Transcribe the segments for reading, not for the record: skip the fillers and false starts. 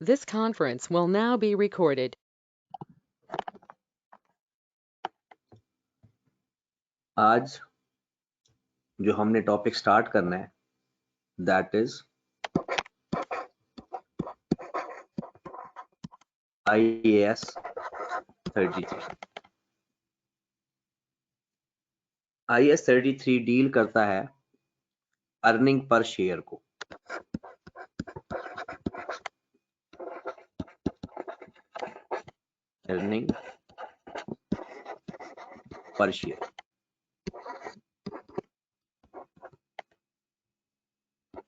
This conference will now be recorded. आज जो हमने टॉपिक स्टार्ट करना है that is IAS 33। IAS 33 deal करता है अर्निंग पर शेयर को। Earning per share,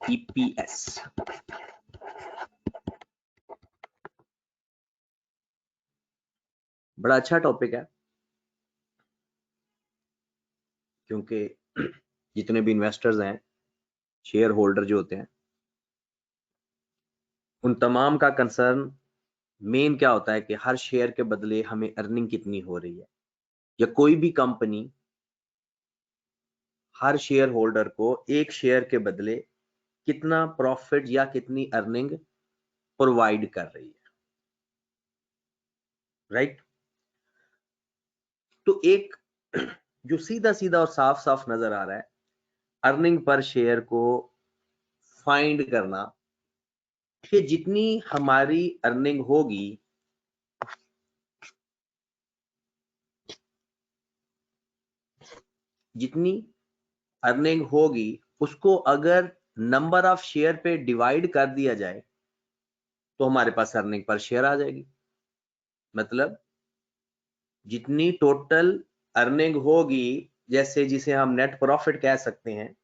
EPS। बड़ा अच्छा टॉपिक है क्योंकि जितने भी इन्वेस्टर्स हैं, शेयर होल्डर जो होते हैं, उन तमाम का कंसर्न मेन क्या होता है कि हर शेयर के बदले हमें अर्निंग कितनी हो रही है, या कोई भी कंपनी हर शेयर होल्डर को एक शेयर के बदले कितना प्रॉफिट या कितनी अर्निंग प्रोवाइड कर रही है, राइट। तो एक जो सीधा सीधा और साफ साफ नजर आ रहा है, अर्निंग पर शेयर को फाइंड करना कि जितनी हमारी अर्निंग होगी, जितनी अर्निंग होगी उसको अगर नंबर ऑफ शेयर पे डिवाइड कर दिया जाए तो हमारे पास अर्निंग पर शेयर आ जाएगी। मतलब जितनी टोटल अर्निंग होगी, जैसे जिसे हम नेट प्रॉफिट कह सकते हैं,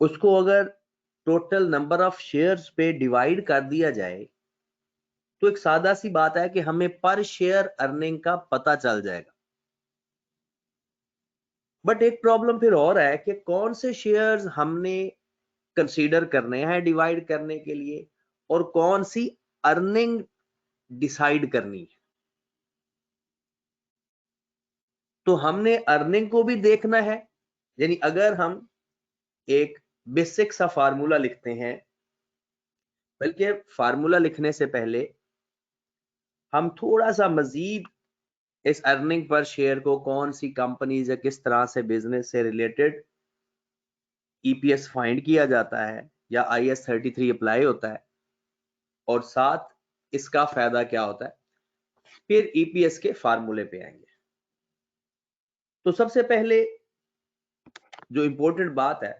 उसको अगर टोटल नंबर ऑफ शेयर्स पे डिवाइड कर दिया जाए तो एक सादा सी बात है कि हमें पर शेयर अर्निंग का पता चल जाएगा। बट एक प्रॉब्लम फिर और है कि कौन से शेयर्स हमने कंसीडर करने हैं डिवाइड करने के लिए, और कौन सी अर्निंग डिसाइड करनी है। तो हमने अर्निंग को भी देखना है, यानी अगर हम एक बेसिक सा फार्मूला लिखते हैं, बल्कि फार्मूला लिखने से पहले हम थोड़ा सा मजीद इस अर्निंग पर शेयर को कौन सी कंपनीज या किस तरह से बिजनेस से रिलेटेड EPS फाइंड किया जाता है या IAS 33 अप्लाई होता है, और साथ इसका फायदा क्या होता है, फिर EPS के फार्मूले पे आएंगे। तो सबसे पहले जो इंपॉर्टेंट बात है,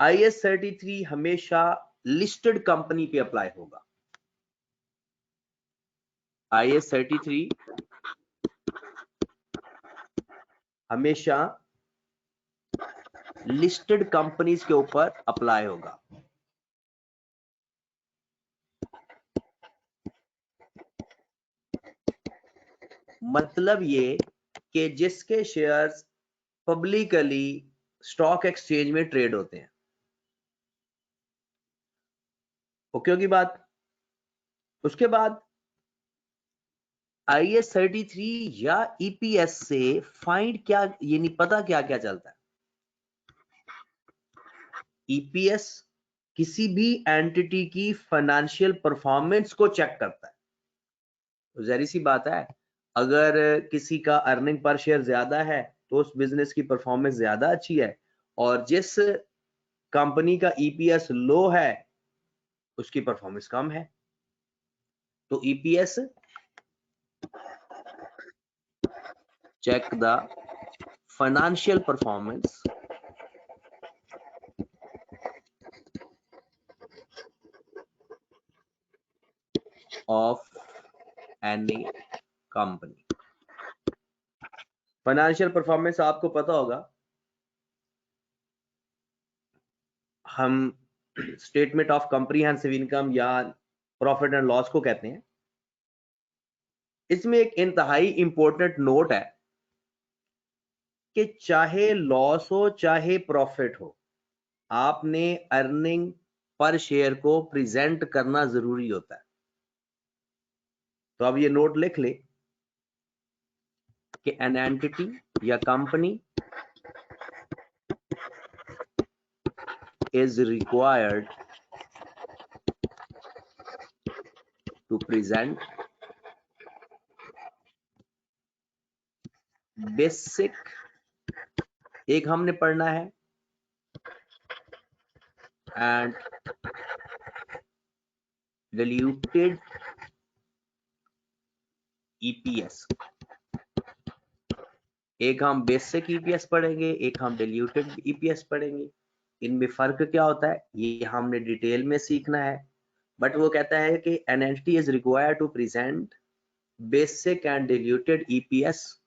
IAS 33 हमेशा लिस्टेड कंपनी पे अप्लाई होगा। IAS 33 हमेशा लिस्टेड कंपनीज के ऊपर अप्लाई होगा। मतलब ये कि जिसके शेयर्स पब्लिकली स्टॉक एक्सचेंज में ट्रेड होते हैं। ओके होगी बात। उसके बाद IAS 33 या EPS से फाइंड क्या, ये नहीं पता क्या क्या चलता है। EPS किसी भी एंटिटी की फाइनेंशियल परफॉर्मेंस को चेक करता है। तो जाहिर सी बात है, अगर किसी का अर्निंग पर शेयर ज्यादा है तो उस बिजनेस की परफॉर्मेंस ज्यादा अच्छी है, और जिस कंपनी का EPS लो है उसकी परफॉर्मेंस कम है। तो EPS check the financial performance of any company। Financial performance आपको पता होगा, हम स्टेटमेंट ऑफ कॉम्प्रिहेंसिव इनकम या प्रॉफिट एंड लॉस को कहते हैं। इसमें एक इंतहाई इंपॉर्टेंट नोट है कि चाहे लॉस हो चाहे प्रॉफिट हो, आपने अर्निंग पर शेयर को प्रेजेंट करना जरूरी होता है। तो अब ये नोट लिख ले कि एन एंटिटी या company is required to present basic, एक हमने पढ़ना है, and diluted EPS, एक हम बेसिक EPS पढ़ेंगे, एक हम diluted EPS पढ़ेंगे। इनमें फर्क क्या होता है ये हमने डिटेल में सीखना है। बट वो कहता है कि an entity is required to present basic and diluted EPS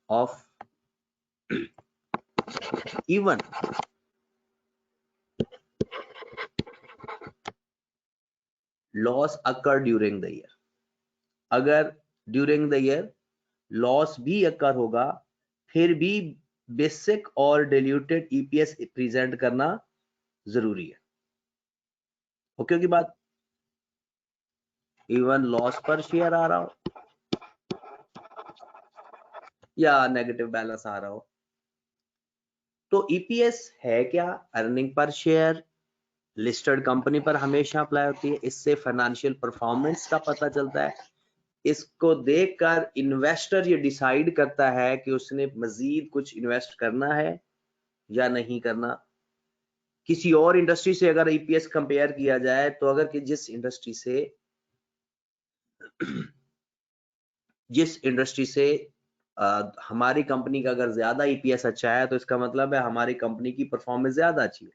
of even loss occur during the year। अगर during the year लॉस भी अकर होगा फिर भी बेसिक और डिल्यूटेड ईपीएस प्रेजेंट करना जरूरी है। ओके की बात, इवन लॉस पर शेयर आ रहा हो या नेगेटिव बैलेंस आ रहा हो, तो ईपीएस है क्या? Earning per share listed company पर हमेशा अप्लाई होती है। इससे फाइनेंशियल परफॉर्मेंस का पता चलता है। इसको देखकर इन्वेस्टर ये डिसाइड करता है कि उसने मजीद कुछ इन्वेस्ट करना है या नहीं करना। किसी और इंडस्ट्री से अगर ईपीएस कंपेयर किया जाए तो अगर कि जिस इंडस्ट्री से हमारी कंपनी का अगर ज्यादा ईपीएस अच्छा है तो इसका मतलब है हमारी कंपनी की परफॉर्मेंस ज्यादा अच्छी है,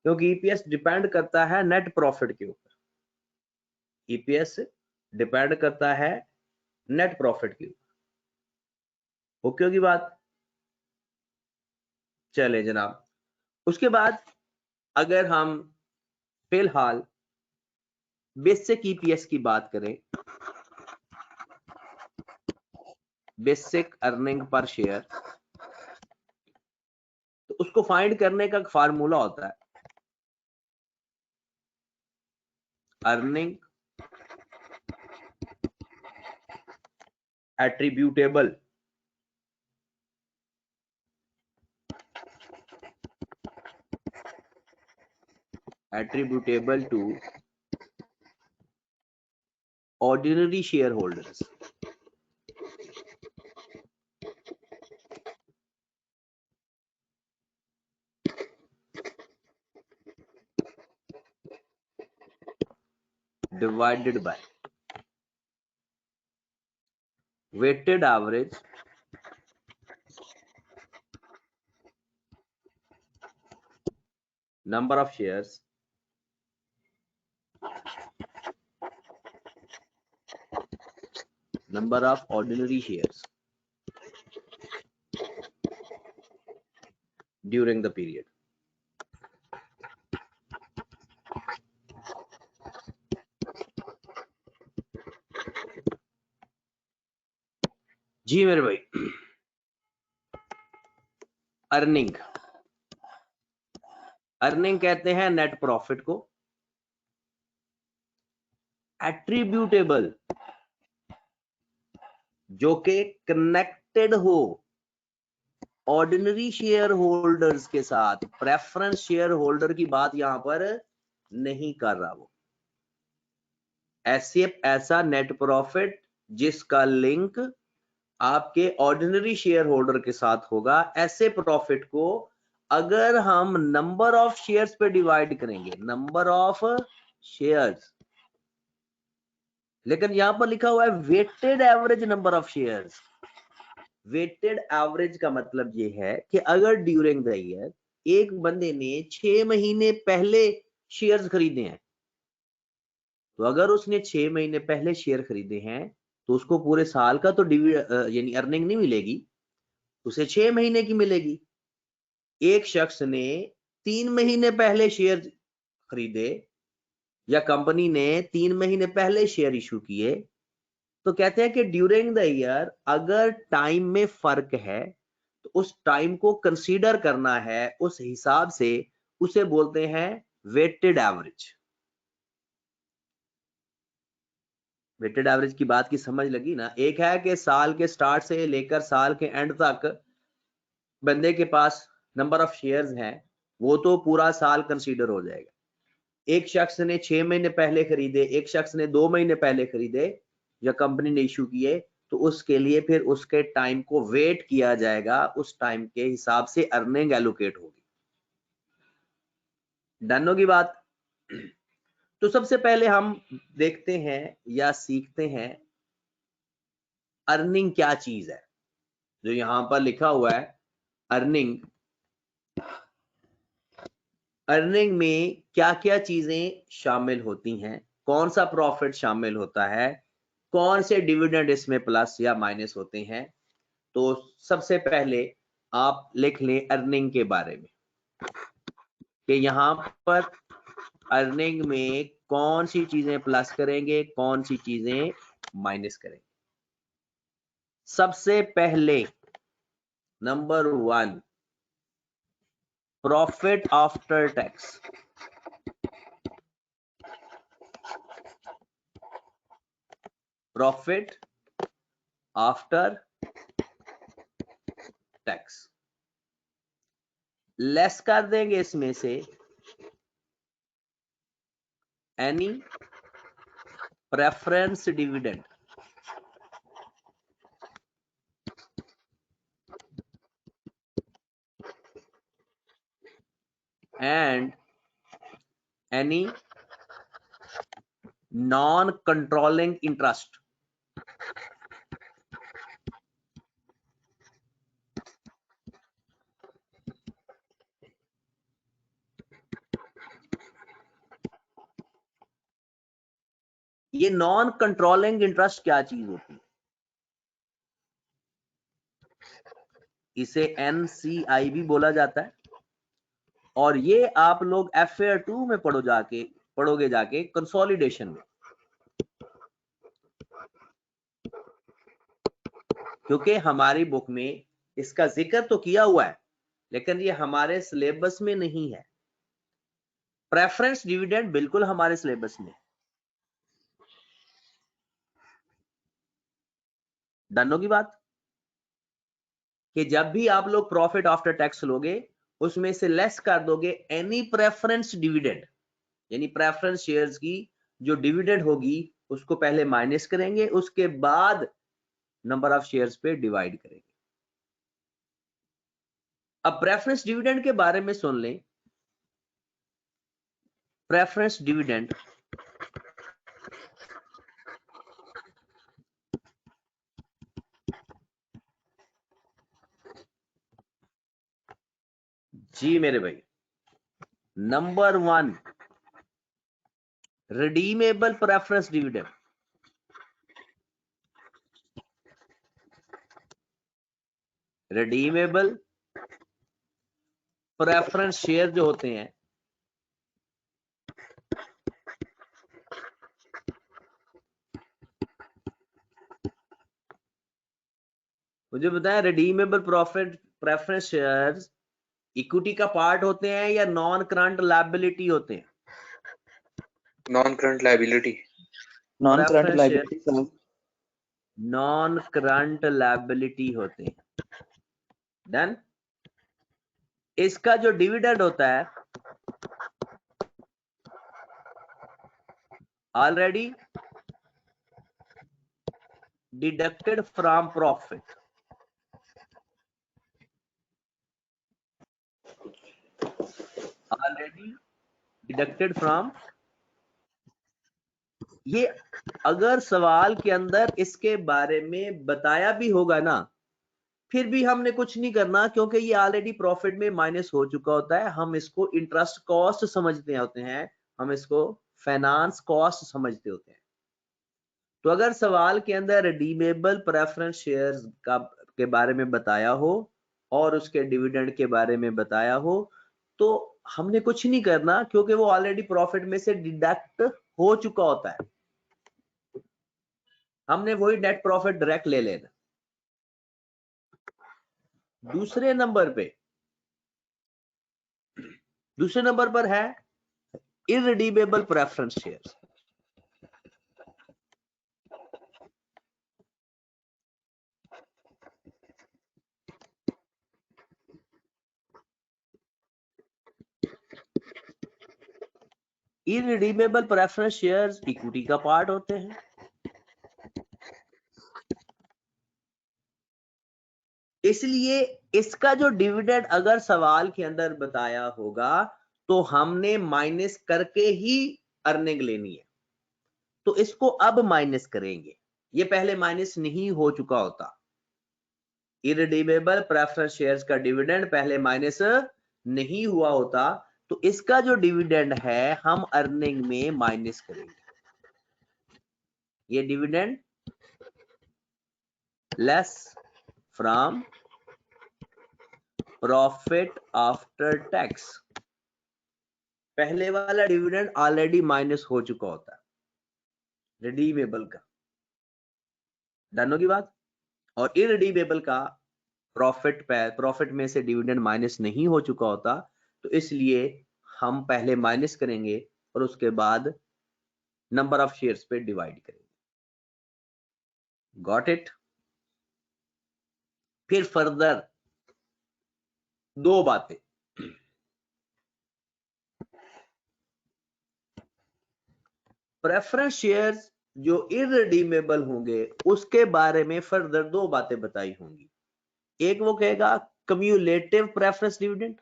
क्योंकि ईपीएस डिपेंड करता है नेट प्रॉफिट के ऊपर। ईपीएस डिपेंड करता है नेट प्रॉफिट के ऊपर। ओके की बात, चले जनाब। उसके बाद अगर हम फिलहाल बेसिक ईपीएस की बात करें, बेसिक अर्निंग पर शेयर, तो उसको फाइंड करने का फार्मूला होता है earning attributable to ordinary shareholders। divided by weighted average number of shares number of ordinary shares during the period। जी मेरे भाई, अर्निंग कहते हैं नेट प्रॉफिट को। एट्रीब्यूटेबल जो कि कनेक्टेड हो ऑर्डिनरी शेयर होल्डर्स के साथ। प्रेफरेंस शेयर होल्डर की बात यहां पर नहीं कर रहा वो। ऐसा नेट प्रॉफिट जिसका लिंक आपके ऑर्डिनरी शेयर होल्डर के साथ होगा, ऐसे प्रॉफिट को अगर हम नंबर ऑफ शेयर्स पे डिवाइड करेंगे, नंबर ऑफ शेयर्स, लेकिन यहां पर लिखा हुआ है weighted average number of shares. Weighted average का मतलब ये है कि अगर ड्यूरिंग द ईयर एक बंदे ने 6 महीने पहले शेयर्स खरीदे हैं, तो अगर उसने 6 महीने पहले शेयर खरीदे हैं तो उसको पूरे साल का तो यानी अर्निंग नहीं मिलेगी, उसे 6 महीने की मिलेगी। एक शख्स ने 3 महीने पहले शेयर खरीदे या कंपनी ने 3 महीने पहले शेयर इशू किए, तो कहते हैं कि ड्यूरिंग द ईयर अगर टाइम में फर्क है तो उस टाइम को कंसीडर करना है, उस हिसाब से उसे बोलते हैं वेटेड एवरेज। वेटेड एवरेज की बात की समझ लगी ना? एक है कि साल के स्टार्ट से लेकर साल के एंड तक बंदे के पास नंबर ऑफ शेयर्स हैं, वो तो पूरा साल कंसीडर हो जाएगा। एक शख्स ने 6 महीने पहले खरीदे, एक शख्स ने 2 महीने पहले खरीदे या कंपनी ने इशू किए, तो उसके लिए फिर उसके टाइम को वेट किया जाएगा, उस टाइम के हिसाब से अर्निंग एलोकेट होगी। डन होगी बात। तो सबसे पहले हम देखते हैं या सीखते हैं अर्निंग क्या चीज है। जो यहां पर लिखा हुआ है अर्निंग, अर्निंग में क्या क्या चीजें शामिल होती हैं, कौन सा प्रॉफिट शामिल होता है, कौन से डिविडेंड इसमें प्लस या माइनस होते हैं। तो सबसे पहले आप लिख लें अर्निंग के बारे में कि यहां पर अर्निंग में कौन सी चीजें प्लस करेंगे, कौन सी चीजें माइनस करेंगे। सबसे पहले number 1, profit after tax. Profit after tax less कर देंगे इसमें से any preference dividend, and any non controlling interest. ये नॉन कंट्रोलिंग इंटरेस्ट क्या चीज होती है? इसे NCI भी बोला जाता है, और ये आप लोग FAR 2 में पढ़ोगे जाके कंसोलिडेशन में, क्योंकि हमारी बुक में इसका जिक्र तो किया हुआ है लेकिन ये हमारे सिलेबस में नहीं है। प्रेफरेंस डिविडेंड बिल्कुल हमारे सिलेबस में। डन होगी बात कि जब भी आप लोग प्रॉफिट आफ्टर टैक्स लोगे उसमें से लेस कर दोगे एनी प्रेफरेंस डिविडेंड, यानी प्रेफरेंस शेयर्स की जो डिविडेंड होगी उसको पहले माइनस करेंगे, उसके बाद नंबर ऑफ शेयर्स पे डिवाइड करेंगे। अब प्रेफरेंस डिविडेंड के बारे में सुन लें। प्रेफरेंस डिविडेंड जी मेरे भाई, number 1 redeemable preference dividend. Redeemable preference share जो होते हैं, मुझे बताया redeemable profit preference shares equity का पार्ट होते हैं या नॉन करंट लायबिलिटी होते हैं? Non current liability. Non current liability, non current liability होते हैं। डन। इसका जो डिविडेंड होता है already deducted from profit, already deducted from. ये अगर सवाल के अंदर इसके बारे में बताया भी होगा ना, फिर भी हमने कुछ नहीं करना क्योंकि ये ऑलरेडी प्रॉफिट में माइनस हो चुका होता है। हम इसको इंटरेस्ट कॉस्ट समझते होते हैं, हम इसको फाइनेंस कॉस्ट समझते होते हैं। तो अगर सवाल के अंदर रिडीमेबल प्रेफरेंस शेयर्स के बारे में बताया हो और उसके डिविडेंड के बारे में बताया हो तो हमने कुछ नहीं करना क्योंकि वो ऑलरेडी प्रॉफिट में से डिडक्ट हो चुका होता है। हमने वही नेट प्रॉफिट डायरेक्ट ले लेना। दूसरे नंबर पर है irredeemable preference shares. Irredeemable preference shares equity का पार्ट होते हैं। इसलिए इसका जो डिविडेंड अगर सवाल के अंदर बताया होगा तो हमने माइनस करके ही अर्निंग लेनी है, तो इसको अब माइनस करेंगे, ये पहले माइनस नहीं हो चुका होता। इररिडीमेबल प्रेफरेंस शेयर्स का डिविडेंड पहले माइनस नहीं हुआ होता, तो इसका जो डिविडेंड है हम अर्निंग में माइनस करेंगे। ये dividend less from profit after tax, पहले वाला डिविडेंड ऑलरेडी माइनस हो चुका होता है रिडीमेबल का। डन होगी बात। और इररिडीमेबल का प्रॉफिट में से डिविडेंड माइनस नहीं हो चुका होता, तो इसलिए हम पहले माइनस करेंगे और उसके बाद नंबर ऑफ शेयर्स पे डिवाइड करेंगे। Got it. फिर फर्दर दो बातें, प्रेफरेंस शेयर्स जो इररिडीमेबल होंगे उसके बारे में फर्दर दो बातें बताई होंगी। एक वो कहेगा कम्युलेटिव प्रेफरेंस डिविडेंड,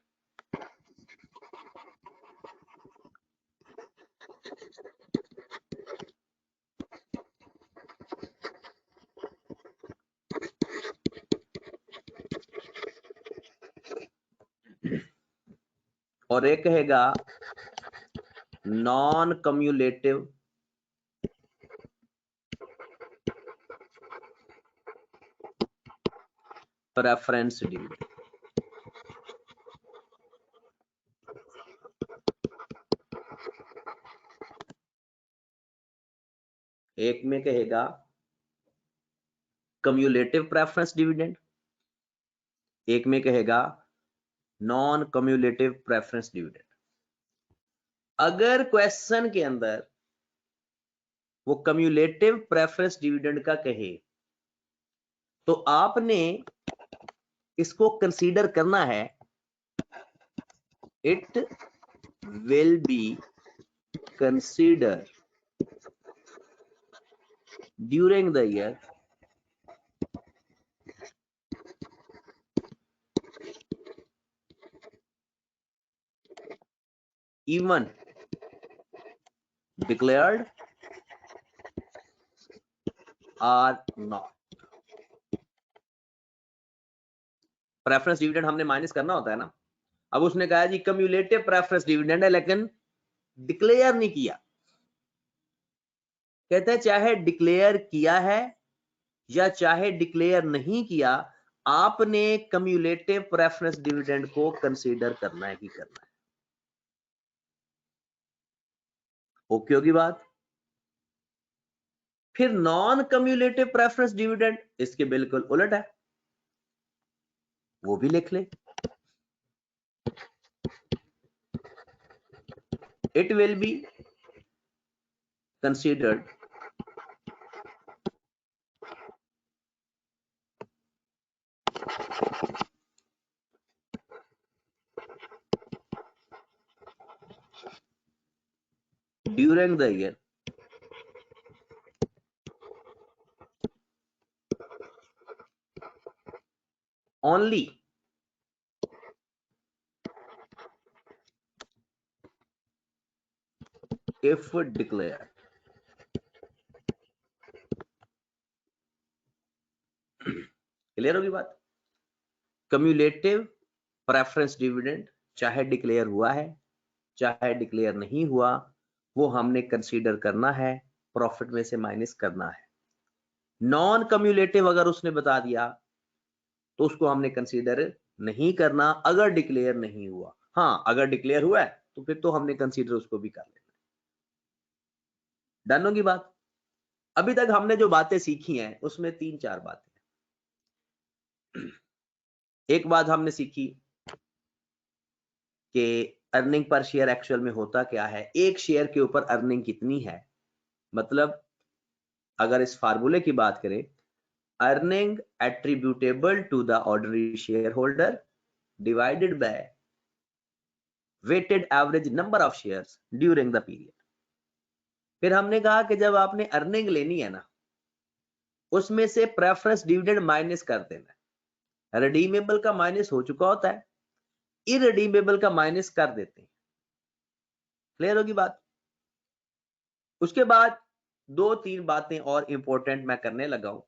और एक कहेगा नॉन कम्युलेटिव प्रेफरेंस डिविडेंड। एक में कहेगा कम्युलेटिव प्रेफरेंस डिविडेंड, एक में कहेगा नॉन कम्युलेटिव प्रेफरेंस डिविडेंड। अगर क्वेश्चन के अंदर वो कम्युलेटिव प्रेफरेंस डिविडेंड का कहे तो आपने इसको कंसीडर करना है, it will be consider during the year even declared or not। Preference dividend हमने माइनस करना होता है ना। अब उसने कहा जी कम्युलेटिव प्रेफरेंस डिविडेंड है लेकिन डिक्लेयर नहीं किया। कहते हैं चाहे डिक्लेयर किया है या चाहे डिक्लेयर नहीं किया, आपने कम्युलेटिव प्रेफरेंस डिविडेंड को कंसीडर करना ही करना है। ओके होगी बात। फिर नॉन कम्युलेटिव प्रेफरेंस डिविडेंड इसके बिल्कुल उलट है, वो भी लिख ले। It will be considered during the year only if declared। Clear होगी बात। कम्युलेटिव प्रेफरेंस डिविडेंड चाहे डिक्लेयर हुआ है चाहे डिक्लेयर नहीं हुआ, वो हमने कंसीडर करना है, प्रॉफिट में से माइनस करना है। नॉन कम्युलेटिव अगर उसने बता दिया तो उसको हमने कंसीडर नहीं करना अगर डिक्लेयर नहीं हुआ। हाँ, अगर डिक्लेयर हुआ है तो फिर तो हमने कंसीडर उसको भी कर लेना। डन होगी बात। अभी तक हमने जो बातें सीखी हैं उसमें 3-4 बातें। एक बात हमने सीखी कि अर्निंग पर शेयर एक्चुअल में होता क्या है, एक शेयर के ऊपर अर्निंग कितनी है। मतलब अगर इस फार्मूले की बात करें, earning attributable to the ordinary share holder divided by weighted average number of shares during the period. फिर हमने कहा कि जब आपने अर्निंग लेनी है ना, उसमें से प्रेफरेंस डिविडेंड माइनस कर देना है। रिडीमेबल का माइनस हो चुका होता है, इरिडीमेबल का माइनस कर देते हैं। क्लियर होगी बात? उसके बाद 2-3 बातें और इंपॉर्टेंट मैं करने लगा हूं,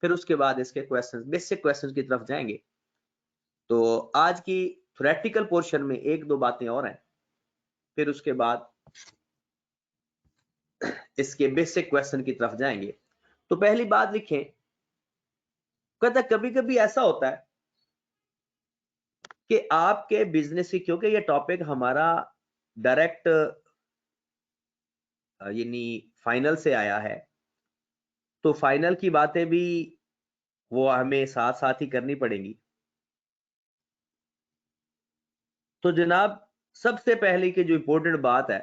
फिर उसके बाद इसके क्वेश्चंस, बेसिक क्वेश्चंस की तरफ जाएंगे। तो आज की थ्योरेटिकल पोर्शन में 1-2 बातें और हैं, फिर उसके बाद इसके बेसिक क्वेश्चन की तरफ जाएंगे। तो पहली बात लिखें, कहता कभी कभी ऐसा होता है कि आपके बिजनेस की, क्योंकि ये टॉपिक हमारा डायरेक्ट यानी फाइनल से आया है, तो फाइनल की बातें भी वो हमें साथ साथ ही करनी पड़ेंगी। तो जनाब सबसे पहले की जो इंपॉर्टेंट बात है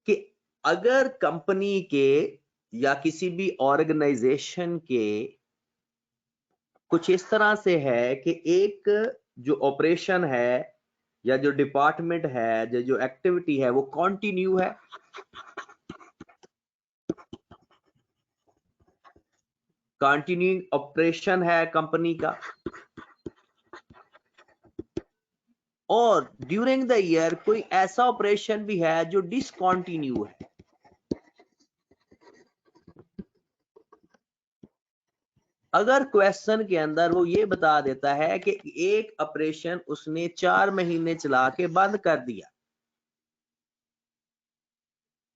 कि अगर कंपनी के या किसी भी ऑर्गेनाइजेशन के कुछ इस तरह से है कि एक जो ऑपरेशन है या जो डिपार्टमेंट है, जो एक्टिविटी है वो कंटिन्यू है, कंटिन्यूइंग ऑपरेशन है कंपनी का, और ड्यूरिंग द ईयर कोई ऐसा ऑपरेशन भी है जो डिसकंटिन्यू है। अगर क्वेश्चन के अंदर वो ये बता देता है कि एक ऑपरेशन उसने 4 महीने चला के बंद कर दिया,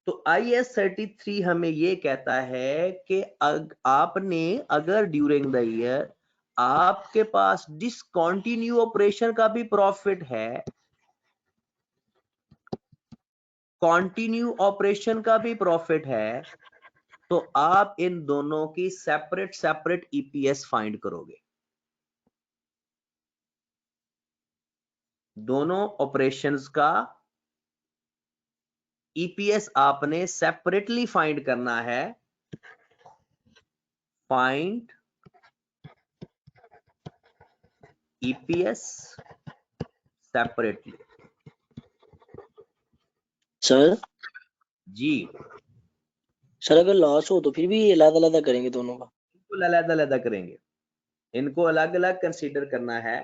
तो IAS 33 हमें ये कहता है कि आपने अगर ड्यूरिंग द ईयर आपके पास डिसकंटिन्यू ऑपरेशन का भी प्रॉफिट है, कंटिन्यू ऑपरेशन का भी प्रॉफिट है, तो आप इन दोनों की सेपरेट EPS फाइंड करोगे। दोनों ऑपरेशंस का EPS आपने सेपरेटली फाइंड करना है। Find EPS separately. सर जी, सर अगर लॉस हो तो फिर भी अलग अलग करेंगे दोनों का? बिल्कुल अलग अलग करेंगे, इनको अलग अलग कंसीडर करना है।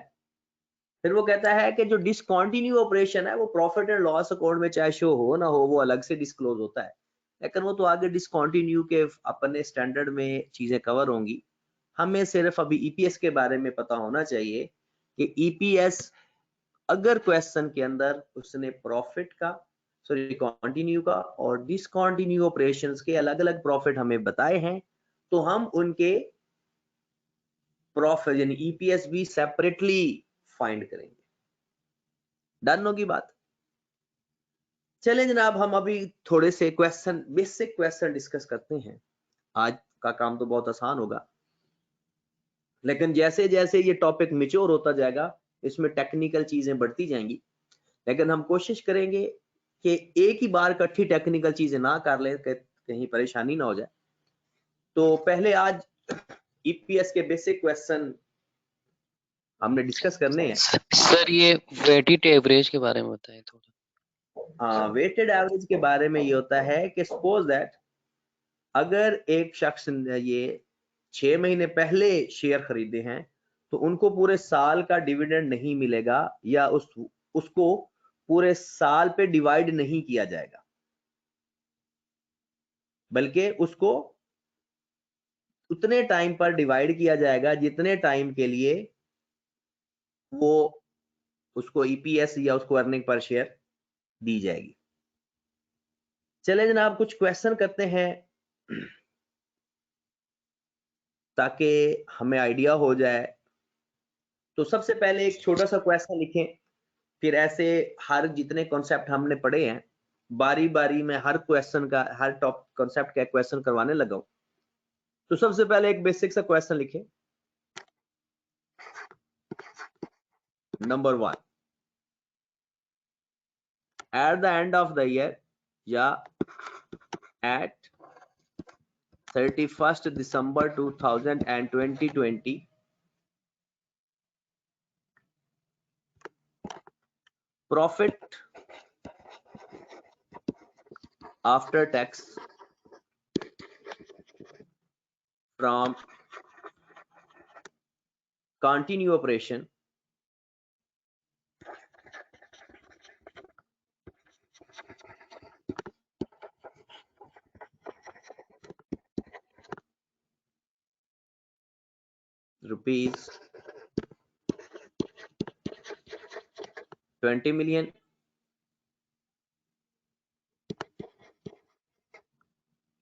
फिर वो कहता है कि जो डिसकंटिन्यू ऑपरेशन है वो प्रॉफिट एंड लॉस अकाउंट में चाहे शो हो ना हो, वो अलग से डिस्क्लोज होता है, लेकिन वो तो आगे डिसकंटिन्यू के अपने स्टैंडर्ड में चीजें कवर होंगी। हमें सिर्फ अभी EPS के बारे में पता होना चाहिए कि EPS अगर क्वेश्चन के अंदर उसने प्रॉफिट का, सॉरी कंटिन्यू का और डिसकंटिन्यू ऑपरेशंस के अलग अलग प्रॉफिट हमें बताए हैं, तो हम उनके प्रॉफिट यानी EPS भी सेपरेटली फाइंड करेंगे। डन होगी बात? चलें जनाब, हम अभी थोड़े से क्वेश्चन, बेसिक क्वेश्चन डिस्कस करते हैं। आज का काम तो बहुत आसान होगा, लेकिन जैसे जैसे ये टॉपिक मैच्योर होता जाएगा इसमें टेक्निकल चीजें बढ़ती जाएंगी, लेकिन हम कोशिश करेंगे कि एक ही बार इकट्ठी टेक्निकल चीजें ना कर ले, कहीं परेशानी ना हो जाए। तो पहले आज EPS के बेसिक क्वेश्चन हमने डिस्कस करने हैं। सर ये वेटेड एवरेज के बारे में बताएं थोड़ा। वेटेड एवरेज के बारे में ये होता है कि सपोज दैट अगर एक शख्स ने ये 6 महीने पहले शेयर खरीदे हैं, तो उनको पूरे साल का डिविडेंड नहीं मिलेगा, या उसको पूरे साल पे डिवाइड नहीं किया जाएगा, बल्कि उसको उतने टाइम पर डिवाइड किया जाएगा जितने टाइम के लिए वो उसको EPS या उसको अर्निंग पर शेयर दी जाएगी। चले जनाब कुछ क्वेश्चन करते हैं ताकि हमें आइडिया हो जाए। तो सबसे पहले एक छोटा सा क्वेश्चन लिखें, फिर ऐसे हर जितने कॉन्सेप्ट हमने पढ़े हैं बारी बारी में हर क्वेश्चन का, हर टॉप कॉन्सेप्ट का क्वेश्चन करवाने लगा हूं। तो सबसे पहले एक बेसिक सा क्वेश्चन लिखें। Number 1, at the end of the year या at 31st December 2020 profit after tax from continue operation rupees 20 million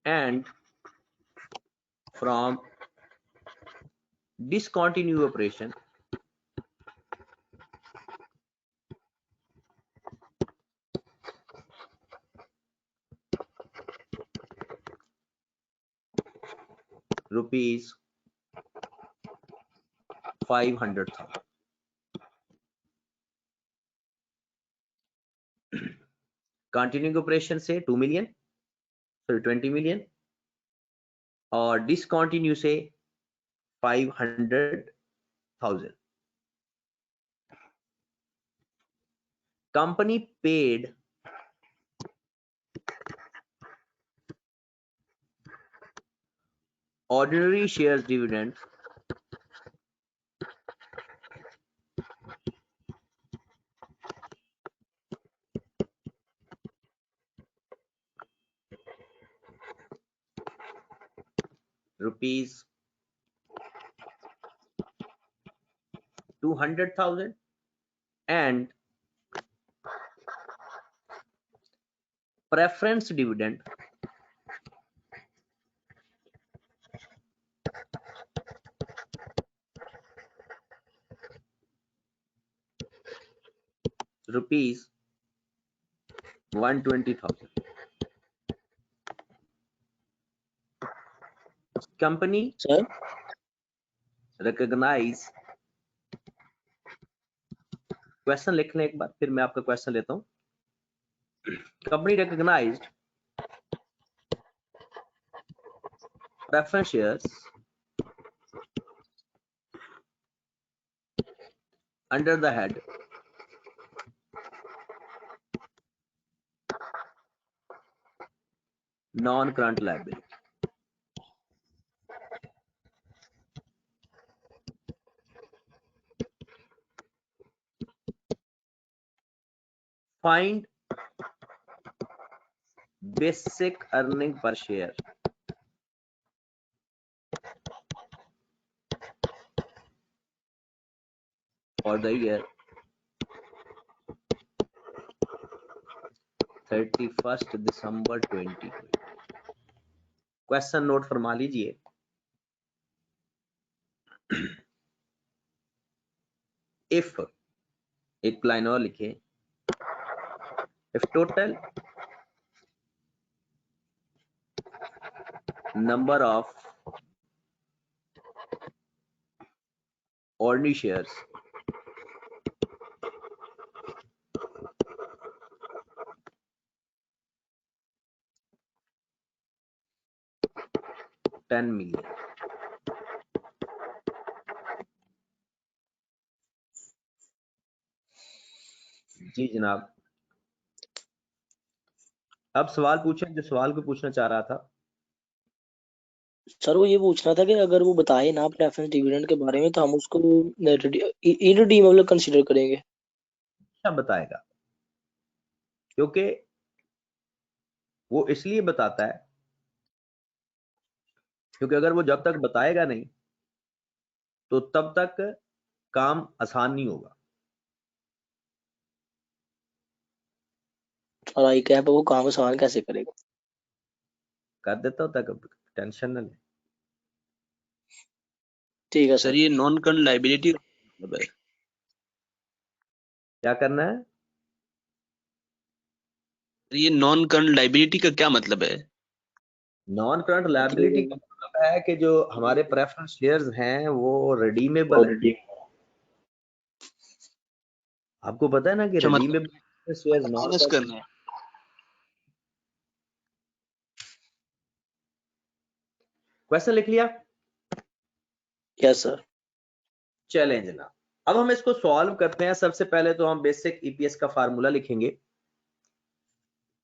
and from discontinue operation rupees 500,000. Continuing operation से 2 मिलियन सॉरी 20 मिलियन और डिसकंटिन्यू से 500,000. Company paid ordinary shares dividend rupees 200,000 and preference dividend rupees 120,000. Company sir recognize question लिख लें एक बार फिर मैं आपका question लेता हूं. Company recognized preference shares under the head non-current liability. Find basic earning per share for the year 31st December 2020. Question note फरमा लीजिए. इफ एक लाइन और लिखे. If total number of ordinary shares $10 million. जी जनाब. अब सवाल पूछें जो सवाल को पूछना चाह रहा था. सर वो ये पूछना था कि अगर वो बताए ना प्रेफरेंस डिविडेंड के बारे में तो हम उसको इररिडीमेबल कंसीडर करेंगे. क्या बताएगा? क्योंकि वो इसलिए बताता है क्योंकि अगर वो जब तक बताएगा नहीं तो तब तक काम आसान नहीं होगा. और आई कैप वो काम आसान कैसे करेगा? कर देता हूं तक टेंशन न ले. ठीक है सर सर. ये नॉन करंट लाइबिलिटी मतलब है. क्या करना है? ये नॉन करंट लाइबिलिटी का क्या मतलब है? नॉन करंट लायबिलिटी का मतलब है कि जो हमारे प्रेफरेंस शेयर्स हैं वो रिडीमेबल है. आपको पता है ना कि अच्छा, मतलब रिडीमेबल शेयर्स नॉन माइनस करना है. क्वेश्चन लिख लिया. Yes sir. चलें जनाब. अब हम इसको सॉल्व करते हैं। सबसे पहले तो हम बेसिक ईपीएस का फार्मूला लिखेंगे।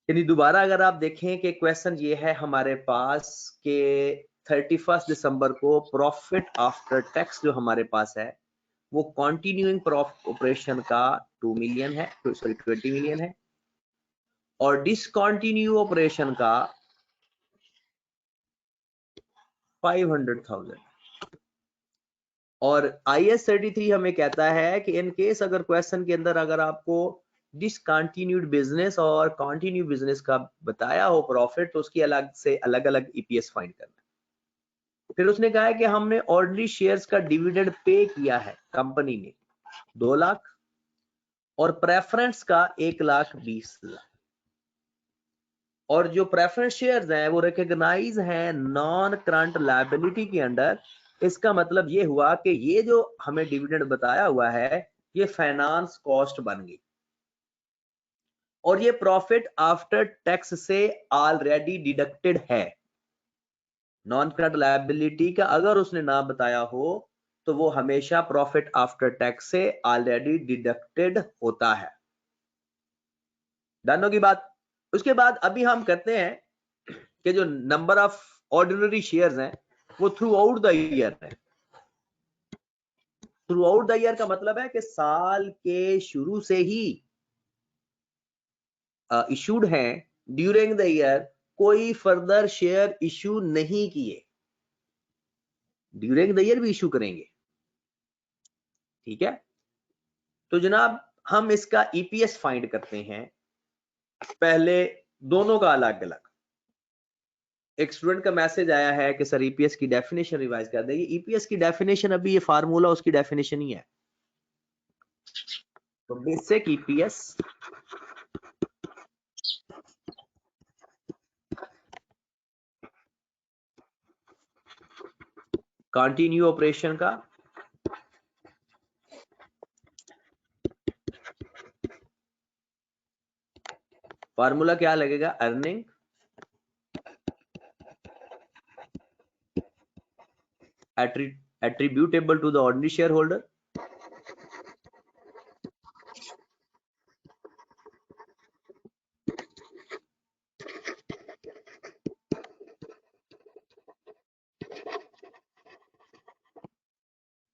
यानी दोबारा अगर आप देखें कि क्वेश्चन ये है हमारे पास के 31 दिसंबर को प्रॉफिट आफ्टर टैक्स जो हमारे पास है वो कॉन्टिन्यूइंग ऑपरेशन का 2 मिलियन है, सॉरी 20 मिलियन है, और डिसकंटिन्यू ऑपरेशन का 500,000। और IS 33 हमें कहता है कि इन केस अगर क्वेश्चन के अंदर अगर आपको डिसकंटिन्यूड बिजनेस और कंटिन्यू बिजनेस का बताया हो प्रॉफिट, तो उसकी अलग से अलग अलग ईपीएस फाइंड करना। फिर उसने कहा है कि हमने ऑर्डिनरी शेयर्स का डिविडेंड पे किया है कंपनी ने 2 लाख और प्रेफरेंस का 1,20,000, और जो प्रेफरेंस शेयर्स हैं वो रिकॉग्नाइज हैं नॉन करंट लायबिलिटी के अंडर। इसका मतलब ये हुआ कि ये जो हमें डिविडेंड बताया हुआ है ये फाइनेंस कॉस्ट बन गई, और ये प्रॉफिट आफ्टर टैक्स से ऑलरेडी डिडक्टेड है। नॉन करंट लायबिलिटी का अगर उसने ना बताया हो तो वो हमेशा प्रॉफिट आफ्टर टैक्स से ऑलरेडी डिडक्टेड होता है। डन होगी बात। उसके बाद अभी हम करते हैं कि जो नंबर ऑफ ऑर्डिनरी शेयर्स हैं वो थ्रू आउट द ईयर है। थ्रू आउट द ईयर का मतलब है कि साल के शुरू से ही इशूड हैं, ड्यूरिंग द ईयर कोई फर्दर शेयर इशू नहीं किए, ड्यूरिंग द ईयर भी इशू करेंगे। ठीक है, तो जनाब हम इसका ईपीएस फाइंड करते हैं। पहले दोनों का अलग अलग। एक स्टूडेंट का मैसेज आया है कि सर ईपीएस की डेफिनेशन रिवाइज कर देंगे। ईपीएस की डेफिनेशन अभी ये फार्मूला उसकी डेफिनेशन ही है। तो बेसिक ईपीएस कंटिन्यू ऑपरेशन का फार्मूला क्या लगेगा? Earning attributable to the ordinary shareholder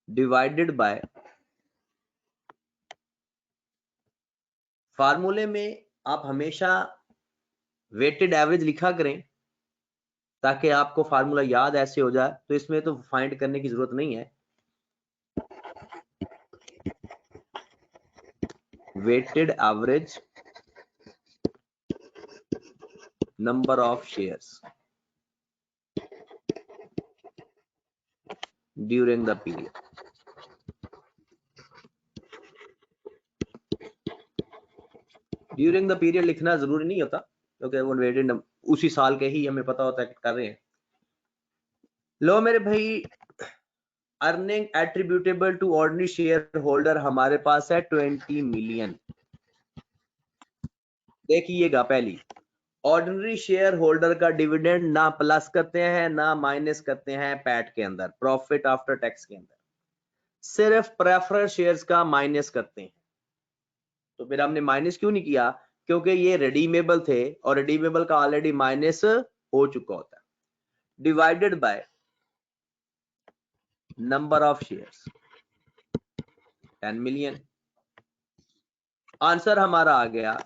divided by, फार्मूले में आप हमेशा वेटेड एवरेज लिखा करें ताकि आपको फार्मूला याद ऐसे हो जाए। तो इसमें तो फाइंड करने की जरूरत नहीं है। Weighted average number of shares during the period. During the period लिखना जरूरी नहीं होता क्योंकि वो वेटेड उसी साल के ही हमें पता होता है कि कर रहे हैं। लो मेरे भाई, earning attributable to ordinary share holder हमारे पास है 20 मिलियन। देखिएगा, पहली ऑर्डिनरी शेयर होल्डर का डिविडेंड ना प्लस करते हैं ना माइनस करते हैं पैट के अंदर, प्रॉफिट आफ्टर टैक्स के अंदर, सिर्फ प्रेफरेंस शेयर्स का माइनस करते हैं। तो फिर हमने माइनस क्यों नहीं किया? क्योंकि ये रिडीमेबल थे और रिडीमेबल का ऑलरेडी माइनस हो चुका होता है। Divided by number of shares 10 million. Answer हमारा आ गया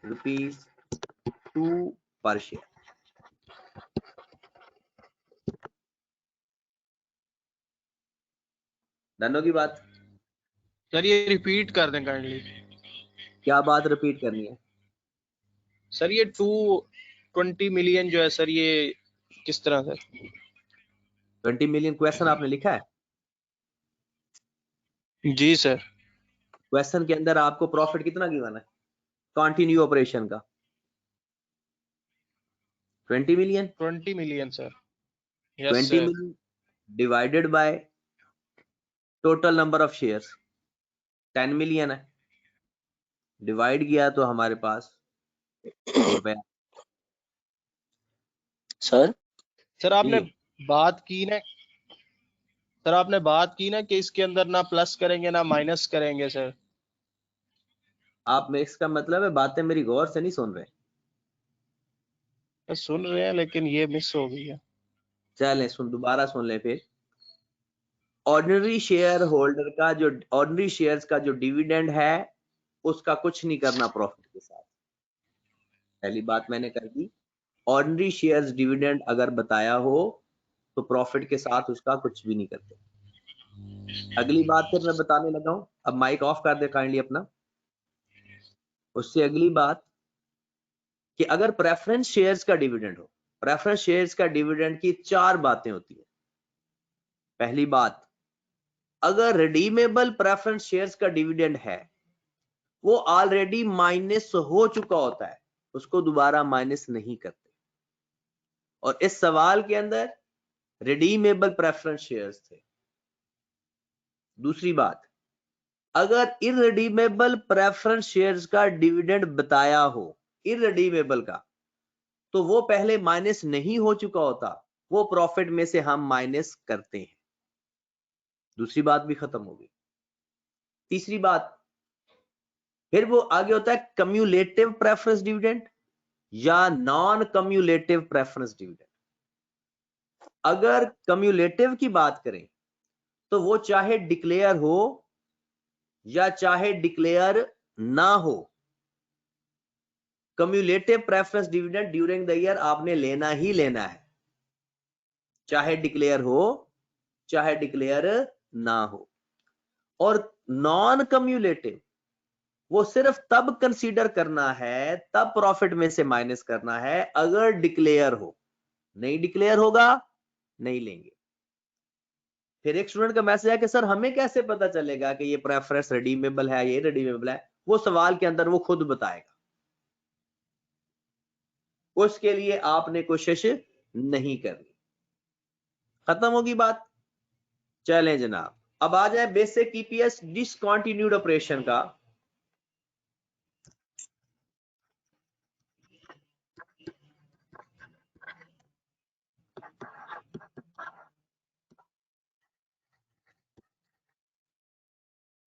₹2 पर शेयर। डन होगी बात। सर ये रिपीट कर दें काइंडली। क्या बात रिपीट करनी है? सर ये 220 मिलियन जो है सर ये किस तरह सर? 20 मिलियन क्वेश्चन आपने लिखा है? जी सर। क्वेश्चन के अंदर आपको प्रॉफिट कितना गिवन है कंटिन्यू ऑपरेशन का? 20 million. 20 million sir. 20 million divided by total number of shares 10 million है। डिवाइड किया तो हमारे पास रुपया। सर सर आपने बात की ना सर आपने बात की ना कि इसके अंदर ना प्लस करेंगे ना माइनस करेंगे सर। आप में इसका मतलब है बातें मेरी गौर से नहीं सुन रहे। सर सुन रहे हैं लेकिन ये मिस हो गई है। चलें दोबारा सुन ले फिर। ऑर्डिनरी शेयर होल्डर का जो ऑर्डिनरी शेयर्स का जो डिविडेंड है उसका कुछ नहीं करना प्रॉफिट के साथ। पहली बात मैंने कर दी, ऑर्डिनरी शेयर्स डिविडेंड अगर बताया हो तो प्रॉफिट के साथ उसका कुछ भी नहीं करते। अगली बात फिर मैं बताने लगा हूं, अब माइक ऑफ कर दे काइंडली अपना। उससे अगली बात कि अगर प्रेफरेंस शेयर्स का डिविडेंड हो, प्रेफरेंस शेयर्स का डिविडेंड की 4 बातें होती है। पहली बात, अगर रिडीमेबल प्रेफरेंस शेयर्स का डिविडेंड है वो ऑलरेडी माइनस हो चुका होता है, उसको दोबारा माइनस नहीं करते। और इस सवाल के अंदर रिडीमेबल प्रेफरेंस शेयर्स थे। दूसरी बात, अगर इररिडीमेबल प्रेफरेंस शेयर्स का डिविडेंड बताया हो, इररिडीमेबल का, तो वो पहले माइनस नहीं हो चुका होता, वो प्रॉफिट में से हम माइनस करते हैं। दूसरी बात भी खत्म हो गई। तीसरी बात, फिर वो आगे होता है कम्युलेटिव प्रेफरेंस डिविडेंड या नॉन कम्युलेटिव प्रेफरेंस डिविडेंड। अगर कम्युलेटिव की बात करें तो वो चाहे डिक्लेयर हो या चाहे डिक्लेयर ना हो, cumulative preference dividend during the year आपने लेना ही लेना है, चाहे डिक्लेयर हो चाहे डिक्लेयर ना हो। और नॉन कम्युलेटिव वो सिर्फ तब कंसीडर करना है, तब प्रॉफिट में से माइनस करना है अगर डिक्लेयर हो। नहीं डिक्लेयर होगा नहीं लेंगे। फिर एक स्टूडेंट का मैसेज है कि सर हमें कैसे पता चलेगा कि ये प्रेफरेंस रिडीमेबल है ये रिडीमेबल है? वो सवाल के अंदर वो खुद बताएगा, उसके लिए आपने कोशिश नहीं करनी। खत्म होगी बात। चलें जनाब, अब आ जाए बेसिक ईपीएस डिसकंटिन्यूड ऑपरेशन का।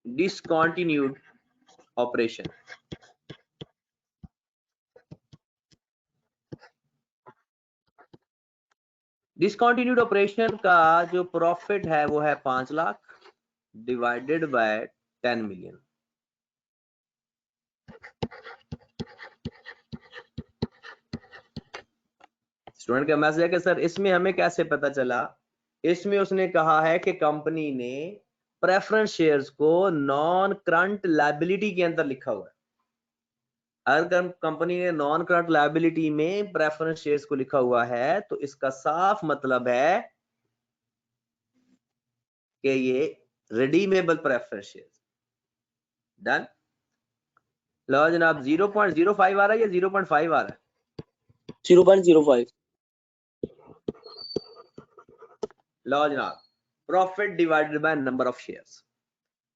डिसकंटिन्यूड ऑपरेशन, डिसकंटिन्यूड ऑपरेशन का जो प्रॉफिट है वो है 5 lakh divided by 10 million. Student का मैसेज है कि सर इसमें हमें कैसे पता चला? इसमें उसने कहा है कि कंपनी ने प्रेफरेंस शेयर्स को नॉन करंट लायबिलिटी के अंदर लिखा हुआ है। अगर कंपनी ने नॉन करंट लायबिलिटी में प्रेफरेंस शेयर्स को लिखा हुआ है तो इसका साफ मतलब है कि ये रिडीमेबल प्रेफरेंस शेयर्स। डन। लो जनाब 0.05 आ रहा है या 0.5 आ रहा है? 0.05। लो जनाब, profit divided by number of shares.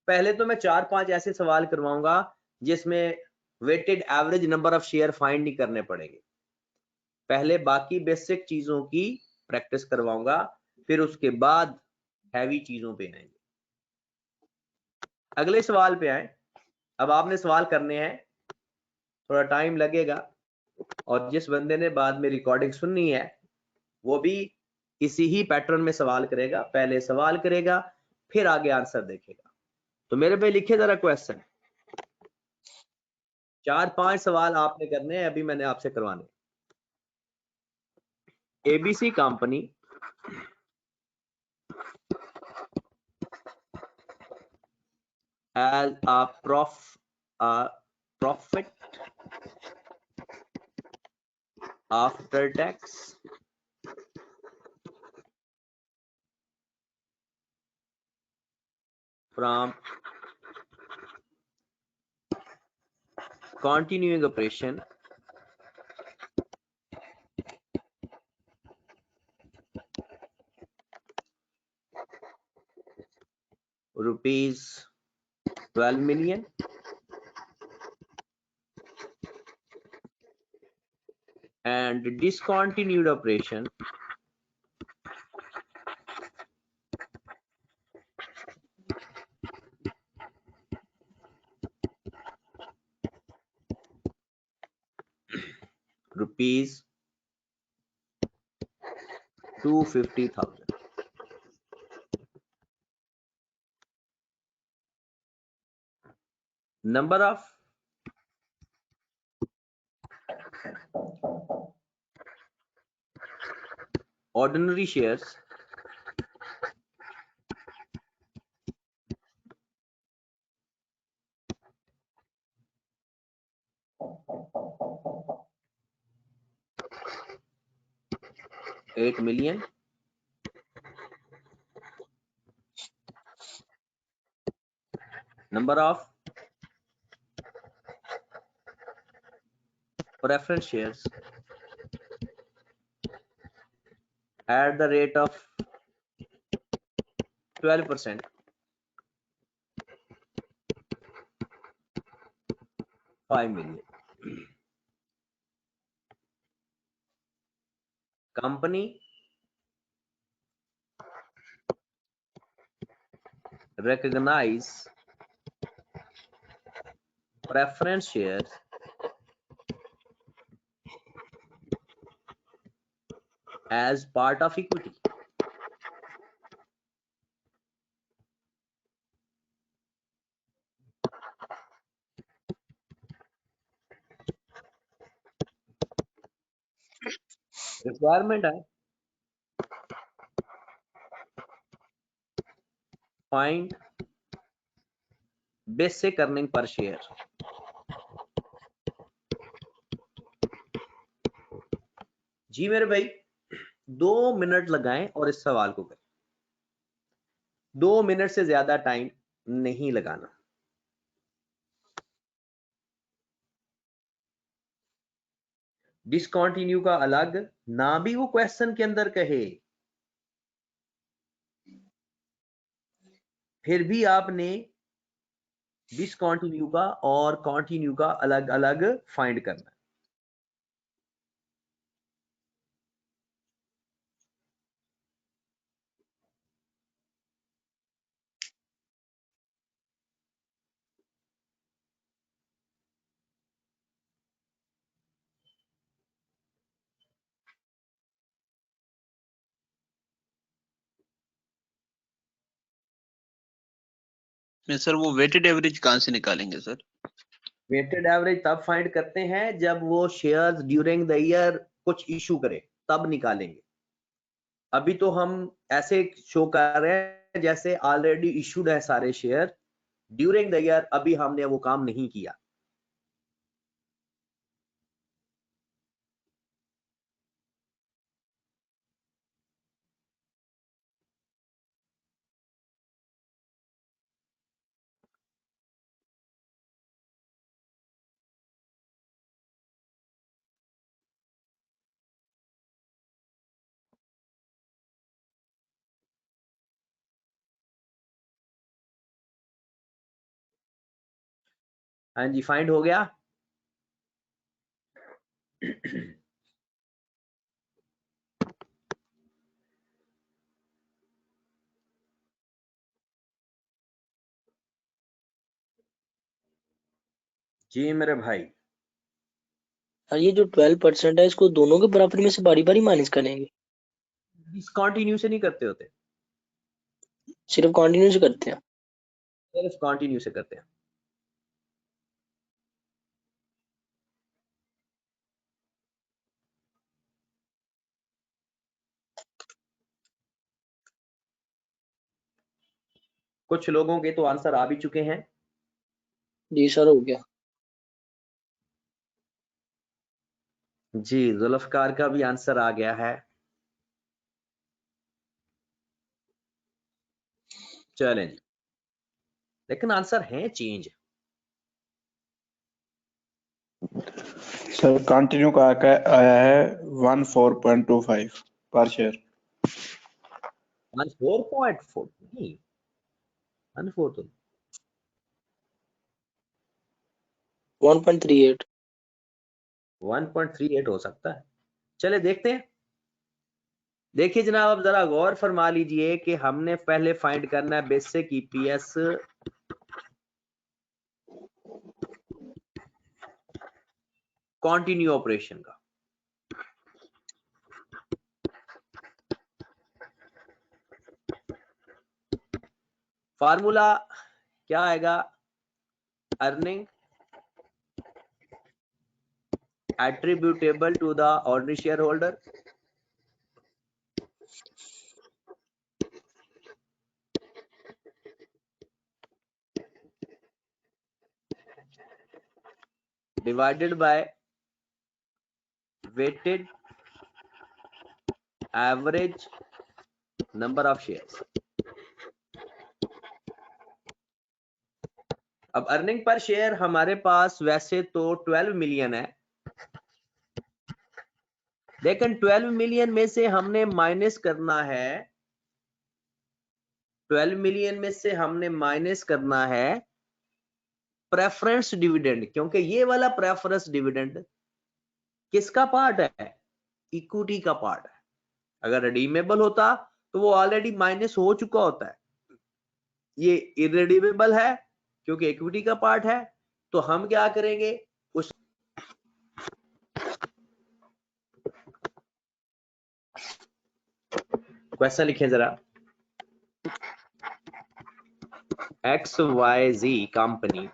पहले तो मैं 4-5 ऐसे सवाल करवाऊंगा जिसमें weighted average number of share find नहीं करने पड़ेंगे। पहले बाकी बेसिक चीजों की प्रैक्टिस करवाऊंगा, फिर उसके बाद हैवी चीजों पे आएंगे। अगले सवाल पे आए। अब आपने सवाल करने हैं, थोड़ा टाइम लगेगा, और जिस बंदे ने बाद में रिकॉर्डिंग सुननी है वो भी इसी ही पैटर्न में सवाल करेगा। पहले सवाल करेगा फिर आगे आंसर देखेगा। तो मेरे पे लिखे जरा क्वेश्चन। 4-5 सवाल आपने करने हैं, अभी मैंने आपसे करवाने। ABC company as a profit after tax from continuing operation rupees 12 million and discontinued operation rupees 250,000. Number of ordinary shares $8 million. Number of preference shares at the rate of 12%, $5 million. Company recognize preference shares as part of equity. Requirement है find basic earning per share. जी मेरे भाई 2 minute लगाएं और इस सवाल को करें। 2 minute से ज्यादा टाइम नहीं लगाना। डिसकंटिन्यू का अलग ना भी वो क्वेश्चन के अंदर कहे, फिर भी आपने डिसकंटिन्यू का और कंटिन्यू का अलग अलग फाइंड करना है। मैं सर वो वेटेड एवरेज कहाँ से निकालेंगे सर? वेटेड एवरेज तब फाइंड करते हैं जब वो शेयर्स ड्यूरिंग द ईयर कुछ इशू करे, तब निकालेंगे। अभी तो हम ऐसे शो कर रहे हैं जैसे ऑलरेडी इशूड है सारे शेयर ड्यूरिंग द ईयर, अभी हमने वो काम नहीं किया। हाँ जी, फाइंड हो गया। जी मेरे भाई, और ये जो 12% है इसको दोनों के बराबर में से बारी बारी माइनस करेंगे, डिसकंटिन्यू से नहीं करते होते, सिर्फ कंटिन्यू से करते हैं। सिर्फ कंटिन्यू से करते हैं। कुछ लोगों के तो आंसर आ भी चुके हैं। जी सर, हो गया। जी, जुल्फकार का भी आंसर आ गया है। चलें जी, लेकिन आंसर है चेंज। सर कंटिन्यू का आया है 14.25 पर शेयर। 14.4 नहीं, 14 तो 1.38। 1.38 हो सकता है। चले देखते हैं। देखिए जनाब, अब जरा गौर फरमा लीजिए कि हमने पहले फाइंड करना है बेसिक ईपीएस कंटिन्यू ऑपरेशन का। फार्मूला क्या आएगा? Earning attributable to the ordinary shareholder divided by weighted average number of shares. अब अर्निंग पर शेयर हमारे पास वैसे तो 12 मिलियन है, लेकिन 12 मिलियन में से हमने माइनस करना है 12 मिलियन में से हमने माइनस करना है प्रेफरेंस डिविडेंड, क्योंकि ये वाला प्रेफरेंस डिविडेंड किसका पार्ट है? इक्विटी का पार्ट है। अगर रिडीमेबल होता तो वो ऑलरेडी माइनस हो चुका होता है, ये इरिडीमेबल है क्योंकि इक्विटी का पार्ट है। तो हम क्या करेंगे, उस क्वेश्चन लिखें जरा, XYZ company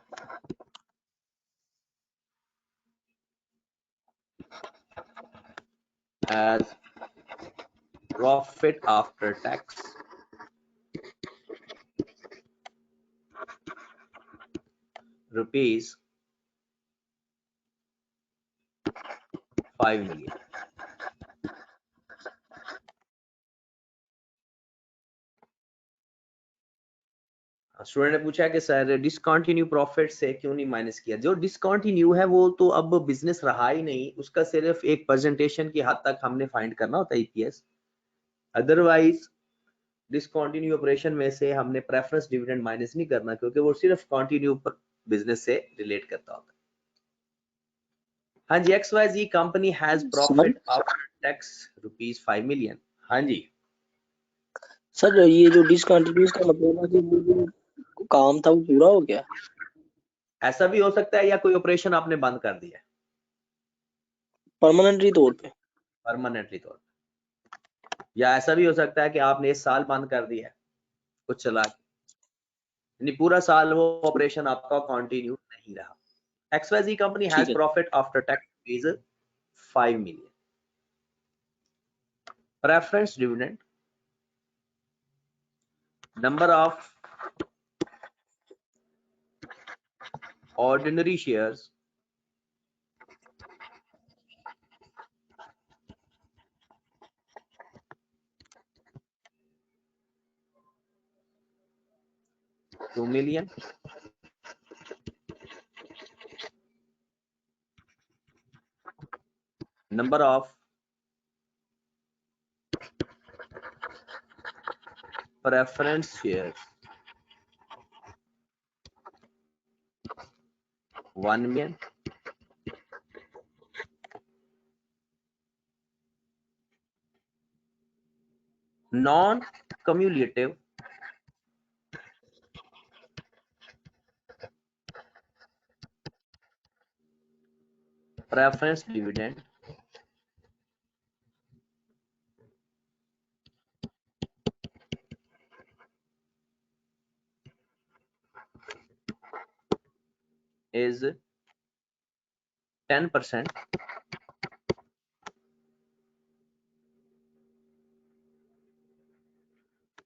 as profit after tax rupees 5 million. Student ने पूछा कि सर डिसकंटिन्यू प्रॉफिट से क्यों नहीं माइनस किया? जो डिसकंटिन्यू है वो तो अब बिजनेस रहा ही नहीं, उसका सिर्फ एक प्रेजेंटेशन की हद तक हमने फाइंड करना होता है ईपीएस। अदरवाइज डिसकंटिन्यू ऑपरेशन में से हमने प्रेफरेंस डिविडेंड माइनस नहीं करना, क्योंकि वो सिर्फ कंटिन्यू बिजनेस से रिलेट करता होता है। हाँ जी, XYZ company has profit after tax rupees 5 million. हाँ जी सर, ये जो डिसकंटिन्यूस का मतलब है कि वो जो काम था वो पूरा हो गया? ऐसा भी हो सकता है, या कोई ऑपरेशन आपने बंद कर दिया परमानेंटली तौर पे? परमानेंटली तौर पे, या ऐसा भी हो सकता है कि आपने इस साल बंद कर दिया कुछ चला के, यानी पूरा साल वो ऑपरेशन आपका कंटिन्यू नहीं रहा। XYZ company has profit after tax is 5 million. Preference dividend, number of ordinary shares $2 million. Number of preference shares 1 million. Non-cumulative preference dividend is 10%,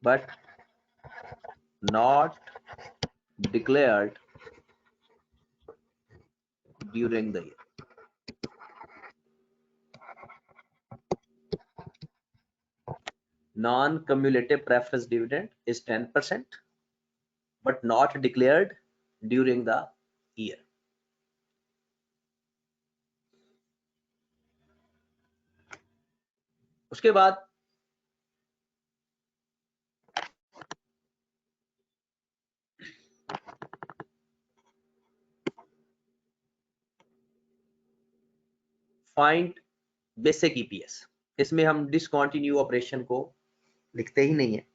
but not declared during the year. Non-cumulative preference dividend is 10%, but not declared during the year. उसके बाद find basic EPS, इसमें हम discontinue operation को लिखते ही नहीं है।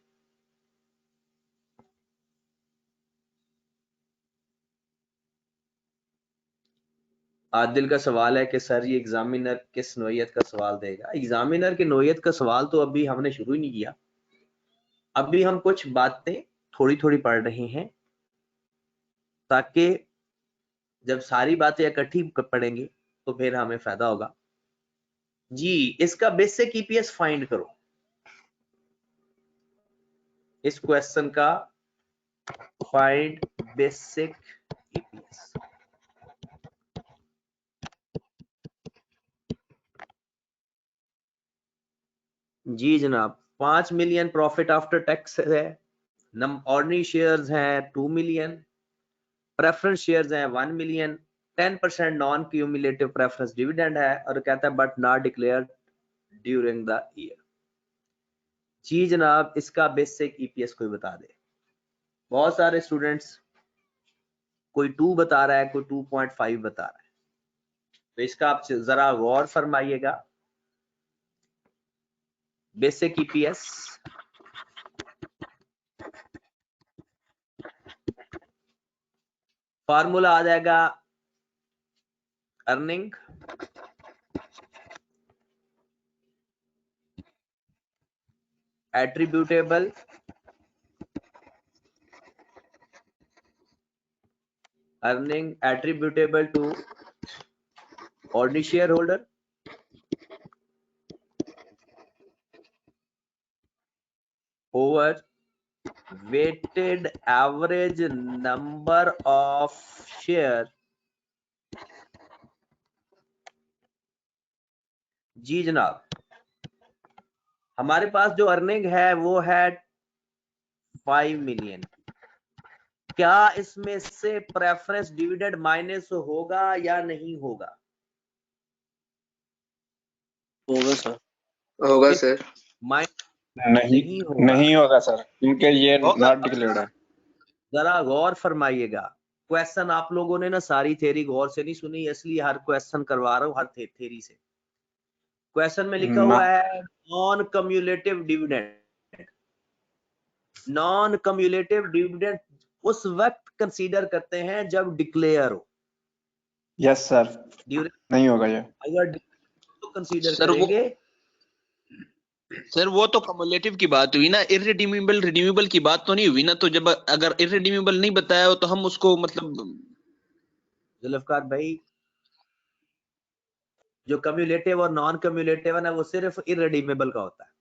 आदिल का सवाल है कि सर ये एग्जामिनर किस नोयत का सवाल देगा? एग्जामिनर के नोयत का सवाल तो अभी हमने शुरू ही नहीं किया, अभी हम कुछ बातें थोड़ी थोड़ी पढ़ रहे हैं ताकि जब सारी बातें इकट्ठी पढ़ेंगे तो फिर हमें फायदा होगा। जी, इसका बेसिक ईपीएस फाइंड करो। इस क्वेश्चन का फाइंड बेसिक ईपीएस। जी जनाब, 5 मिलियन प्रॉफिट आफ्टर टैक्स है, ऑर्डिनरी शेयर्स हैं 2 मिलियन, प्रेफरेंस शेयर्स हैं 1 million, 10% non cumulative preference dividend है और कहता है but not declared during the year. जी जनाब, इसका बेसिक ईपीएस कोई बता दे। बहुत सारे स्टूडेंट्स, कोई 2 बता रहा है, कोई 2.5 बता रहा है, तो इसका आप जरा गौर फरमाइएगा। बेसिक ईपीएस फार्मूला आ जाएगा earning attributable to ordinary shareholder over weighted average number of share। जी जनाब, हमारे पास जो अर्निंग है वो है 5 मिलियन। क्या इसमें से प्रेफरेंस डिविडेंड माइनस होगा या नहीं होगा? होगा सर। होगा सर। नहीं होगा। नहीं होगा सर, क्योंकि ये होगा। नॉट डिक्लेयर्ड है। जरा गौर फरमाइएगा। क्वेश्चन आप लोगों ने ना सारी थ्योरी गौर से नहीं सुनी, इसलिए हर क्वेश्चन करवा रहा हूं हर थ्योरी से। क्वेश्चन में लिखा हुआ है non cumulative dividend. Non cumulative dividend उस वक्त कंसीडर करते हैं जब डिक्लेयर हो। यस सर, नहीं होगा ये। अगर तो कंसीडर सर करेंगे। सर वो तो कम्युलेटिव की बात हुई ना, इररिडीमेबल रिडीमेबल की बात तो नहीं हुई ना। तो जब अगर इररिडीमेबल नहीं बताया हो तो हम उसको मतलब जुल्फकार भाई, जो कम्युलेटिव और नॉन कम्युलेटिव है ना, वो सिर्फ इररिडीमेबल का होता है।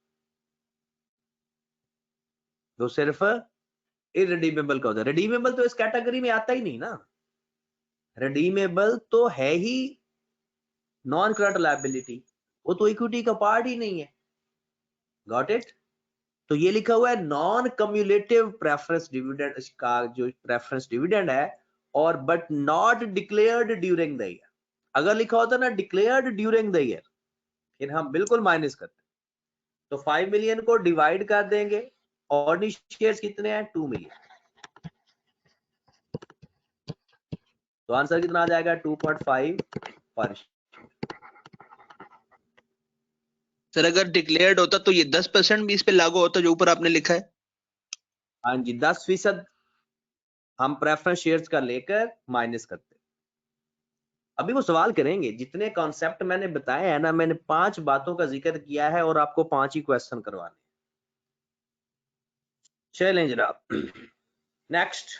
वो सिर्फ इररिडीमेबल का होता है। रिडीमेबल तो इस कैटेगरी में आता ही नहीं ना। रिडीमेबल तो है ही नॉन करंट लायबिलिटी, वो तो इक्विटी का पार्ट ही नहीं है। Got it? तो ये लिखा हुआ है नॉन कम्युलेटिव प्रेफरेंस डिविडेंड का जो प्रेफरेंस डिविडेंड है, और but not declared during the year. अगर लिखा होता ना डिक्लेयर्ड ड्यूरिंग द ईयर, फिर हम बिल्कुल माइनस करते। तो 5 मिलियन को डिवाइड कर देंगे, ऑर्डिनरी शेयर्स कितने हैं? 2 मिलियन। तो आंसर कितना आ जाएगा? 2.5 पर। सर अगर डिक्लेयर्ड होता तो ये 10% भी इस पे लागू होता जो ऊपर आपने लिखा है। हाँ जी, 10% हम प्रेफरेंस शेयर्स का लेकर माइनस करते। अभी वो सवाल करेंगे। जितने कॉन्सेप्ट मैंने बताए हैं ना, मैंने 5 बातों का जिक्र किया है और आपको 5 ही क्वेश्चन करवाने। चलें जनाब, नेक्स्ट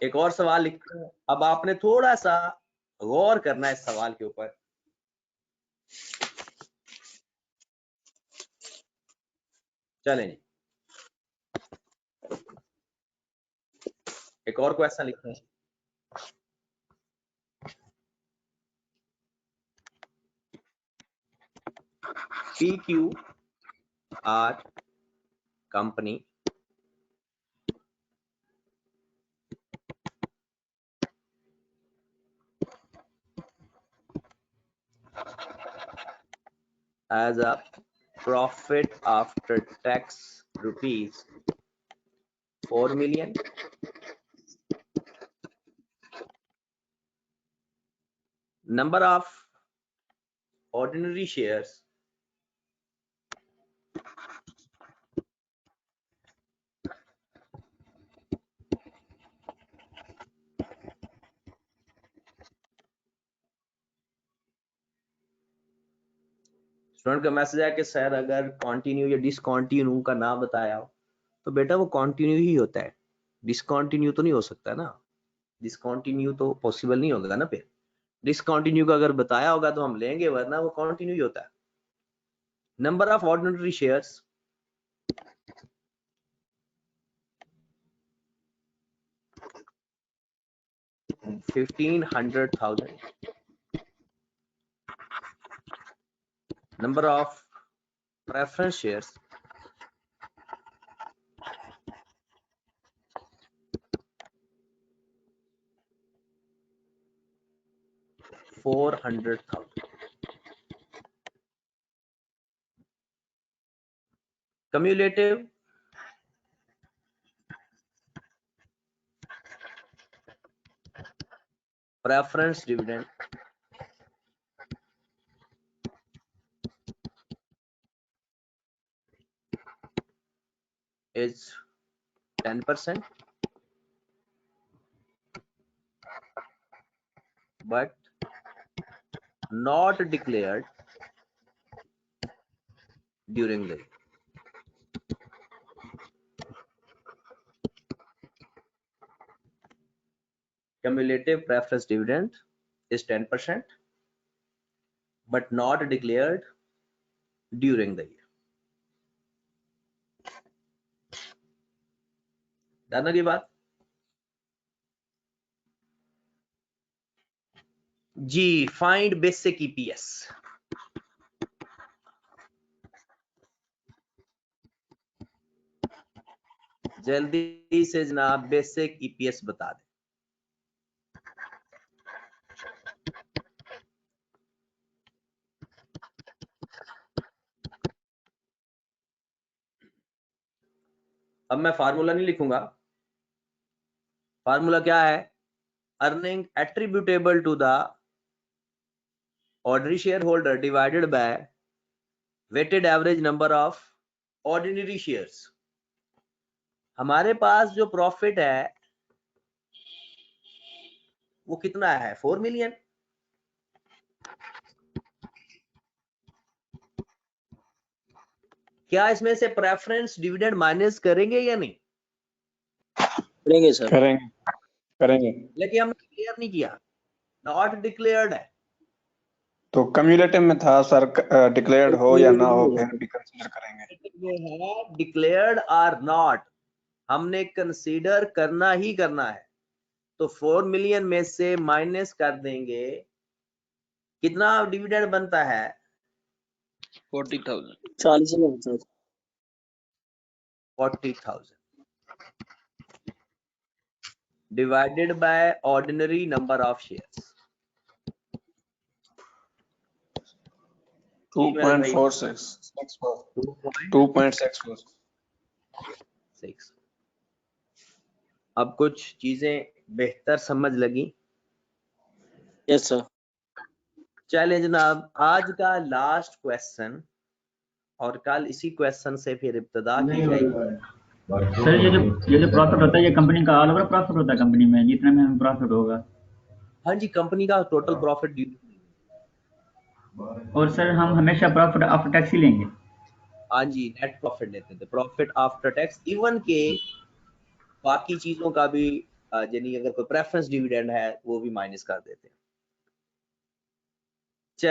एक और सवाल लिखते हैं। अब आपने थोड़ा सा गौर करना है इस सवाल के ऊपर। चलें जी, एक और क्वेश्चन लिखते हैं। PQR company as a profit after tax rupees 4 million, number of ordinary shares student का मैसेज है कि सर अगर कंटिन्यू या डिसकंटिन्यू का नाम बताया हो तो बेटा वो कंटिन्यू ही होता है, डिसकंटिन्यू तो नहीं हो सकता ना, डिसकंटिन्यू तो पॉसिबल नहीं होगा ना। फिर डिसकंटिन्यू का अगर बताया होगा तो हम लेंगे, वरना वो कंटिन्यू ही होता है। Number of ordinary shares 1,500,000. Number of preference shares 400,000. Cumulative preference dividend is 10%, but not declared during the year. Cumulative preference dividend is 10%, but not declared during the year. जानना की बात जी। Find basic EPS. जल्दी से जनाब basic EPS बता दें। अब मैं फार्मूला नहीं लिखूंगा। फार्मूला क्या है? Earning attributable to the ordinary share holder divided by weighted average number of ordinary shares. हमारे पास जो प्रॉफिट है वो कितना है? 4 मिलियन। क्या इसमें से प्रेफरेंस डिविडेंड माइनस करेंगे या नहीं? करेंगे सर। करेंगे। लेकिन हमने क्लियर नहीं किया, नॉट डिक्लेयर्ड है। तो कम्युलेटिव में था सर, डिक्लेयर्ड हो या ना हो फिर भी कंसीडर करेंगे। ये है डिक्लेयर्ड और नॉट, हमने कंसीडर करना ही करना है। तो 4 मिलियन में से माइनस कर देंगे, कितना डिविडेंड बनता है? 40,000। 40,000 40,000 divided by ordinary number of shares 2.46 अब कुछ चीजें बेहतर समझ लगी? Yes sir. चले जनाब, आज का लास्ट क्वेश्चन और कल इसी क्वेश्चन से फिर इब्तिदा की जाएगी। सर ये जो प्रॉफिट होता है ये कंपनी का ऑल ओवर प्रॉफिट होता है, कंपनी में जितना में हमें प्रॉफिट होगा? हाँ जी, कंपनी का टोटल प्रॉफिट। और सर हम हमेशा प्रॉफिट आफ्टर टैक्स ही लेंगे? हाँ जी, नेट प्रॉफिट लेते थे, प्रॉफिट आफ्टर टैक्स। इवन के बाकी चीजों का भी यानी अगर कोई प्रेफरेंस डिविडेंड है वो भी माइनस कर देते हैं।